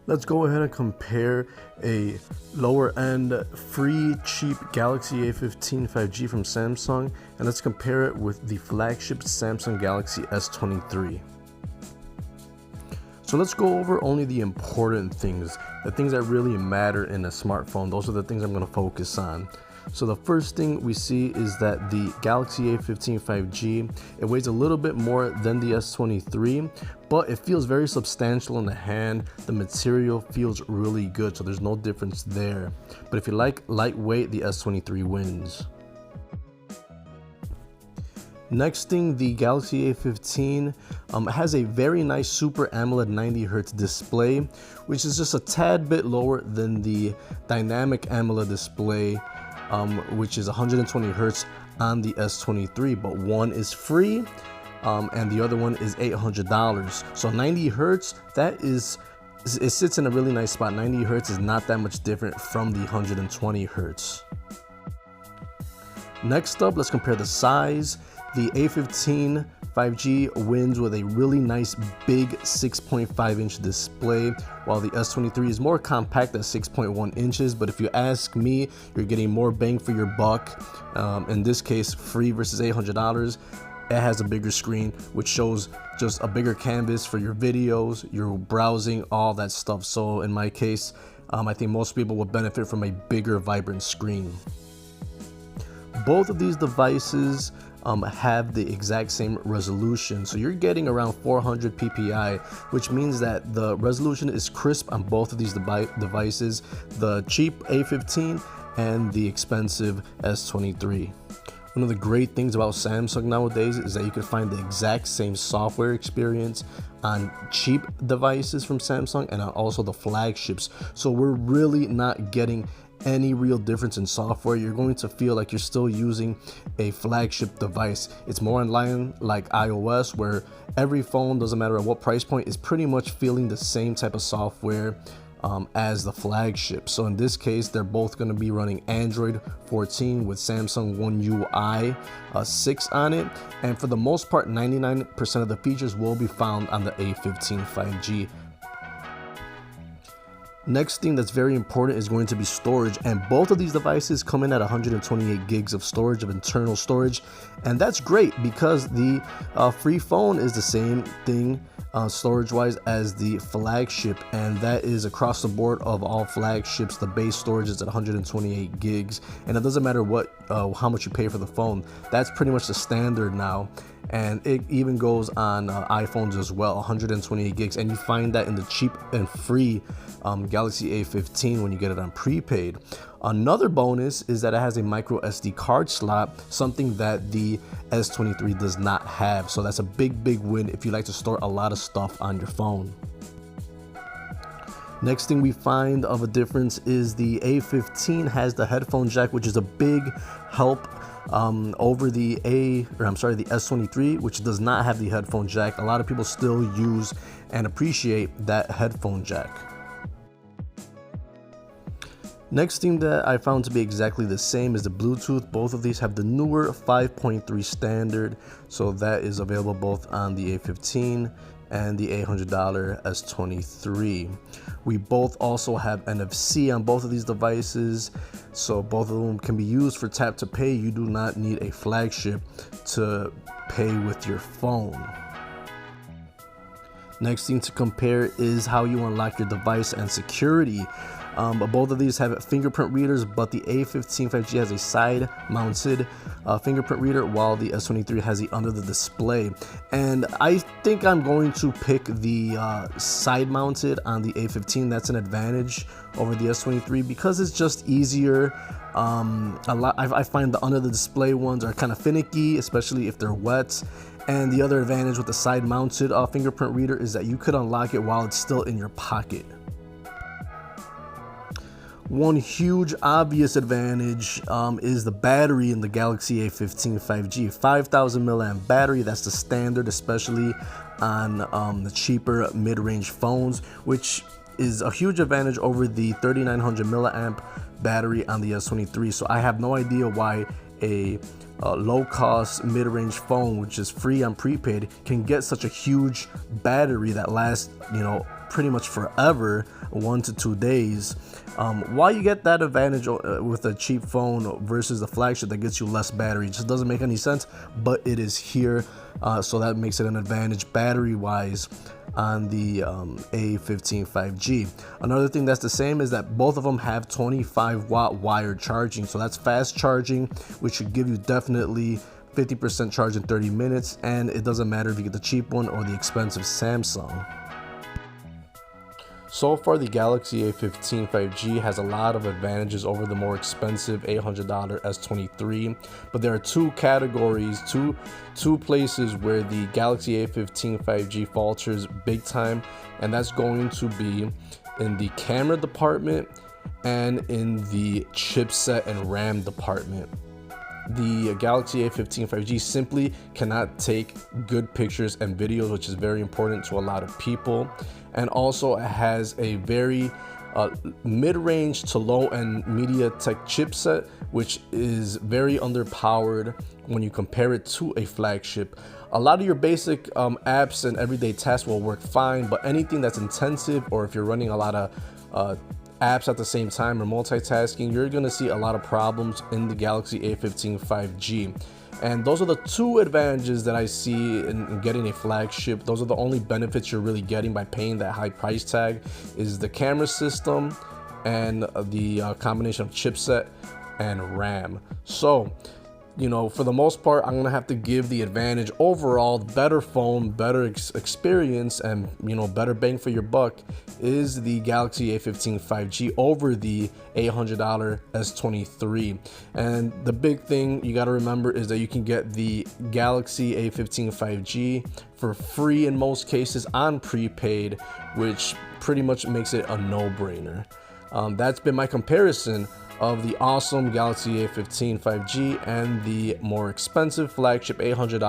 Let's go ahead and compare a lower end free cheap Galaxy A15 5G from Samsung, and let's compare it with the flagship Samsung Galaxy S23. So let's go over only the important things, the things that really matter in a smartphone. Those are the things I'm going to focus on. So the first thing we see is that the Galaxy A15 5G, it weighs a little bit more than the S23, but it feels very substantial in the hand. The material feels really good, so there's no difference there. But if you like lightweight, the S23 wins. Next thing, the Galaxy A15 has a very nice Super AMOLED 90Hz display, which is just a tad bit lower than the Dynamic AMOLED display, which is 120 Hz on the S23, but one is free and the other one is $800. So 90 Hz, it sits in a really nice spot. 90 Hz is not that much different from the 120 Hz. Next up, let's compare the size. The A15 5G wins with a really nice big 6.5 inch display, while the S23 is more compact at 6.1 inches. But if you ask me, you're getting more bang for your buck. In this case, free versus $800. It has a bigger screen, which shows just a bigger canvas for your videos, your browsing, all that stuff. So in my case, I think most people would benefit from a bigger, vibrant screen. Both of these devices have the exact same resolution, so you're getting around 400 ppi, which means that the resolution is crisp on both of these devices, the cheap A15 and the expensive S23. One of the great things about Samsung nowadays is that you can find the exact same software experience on cheap devices from Samsung and on also the flagships. So we're really not getting any real difference in software. You're going to feel like you're still using a flagship device. It's more in line like iOS, where every phone, doesn't matter at what price point, is pretty much feeling the same type of software as the flagship. So in this case, they're both going to be running Android 14 with Samsung One UI 6 on it, and for the most part 99% of the features will be found on the A15 5G. Next thing that's very important is going to be storage, and both of these devices come in at 128 gigs of storage, of internal storage, and that's great because the free phone is the same thing storage wise as the flagship, and that is across the board of all flagships. The base storage is at 128 gigs, and it doesn't matter what how much you pay for the phone. That's pretty much the standard now, and it even goes on iPhones as well, 128 gigs, and you find that in the cheap and free Galaxy A15 when you get it on prepaid. Another bonus is that it has a micro SD card slot, something that the S23 does not have. So that's a big win if you like to store a lot of stuff on your phone. Next thing we find of a difference is the A15 has the headphone jack, which is a big help over the S23, which does not have the headphone jack. A lot of people still use and appreciate that headphone jack. Next thing that I found to be exactly the same is the Bluetooth. Both of these have the newer 5.3 standard, so that is available both on the A15 and the $800 S23. We both also have NFC on both of these devices, so both of them can be used for tap to pay. You do not need a flagship to pay with your phone. Next thing to compare is how you unlock your device and security. Both of these have fingerprint readers, but the A15 5G has a side-mounted fingerprint reader, while the S23 has the under the display. And I think I'm going to pick the side-mounted on the A15. That's an advantage over the S23 because it's just easier. I find the under the display ones are kind of finicky, especially if they're wet. And the other advantage with the side-mounted fingerprint reader is that you could unlock it while it's still in your pocket. One huge obvious advantage is the battery in the Galaxy A15 5G. 5,000 milliamp battery, that's the standard, especially on the cheaper mid-range phones, which is a huge advantage over the 3,900 milliamp battery on the S23. So I have no idea why a low-cost mid-range phone, which is free on prepaid, can get such a huge battery that lasts, pretty much forever, 1 to 2 days. Why you get that advantage with a cheap phone versus the flagship that gets you less battery? It just doesn't make any sense, but it is here, so that makes it an advantage battery-wise on the A15 5G. Another thing that's the same is that both of them have 25-watt wired charging, so that's fast charging, which should give you definitely 50% charge in 30 minutes, and it doesn't matter if you get the cheap one or the expensive Samsung. So far, the Galaxy A15 5G has a lot of advantages over the more expensive $800 S23, but there are two categories, two places where the Galaxy A15 5G falters big time, and that's going to be in the camera department and in the chipset and RAM department. The Galaxy A15 5G simply cannot take good pictures and videos, which is very important to a lot of people. And also it has a very mid-range to low-end MediaTek chipset, which is very underpowered when you compare it to a flagship. A lot of your basic apps and everyday tasks will work fine, but anything that's intensive, or if you're running a lot of apps at the same time or multitasking, you're going to see a lot of problems in the Galaxy A15 5G. And those are the two advantages that I see in getting a flagship. Those are the only benefits you're really getting by paying that high price tag, is the camera system and the combination of chipset and RAM. So, for the most part, I'm gonna have to give the advantage overall. Better phone, better experience, and better bang for your buck is the Galaxy A15 5G over the $800 S23. And the big thing you got to remember is that you can get the Galaxy A15 5G for free in most cases on prepaid, which pretty much makes it a no-brainer. That's been my comparison of the awesome Galaxy A15 5G and the more expensive flagship $800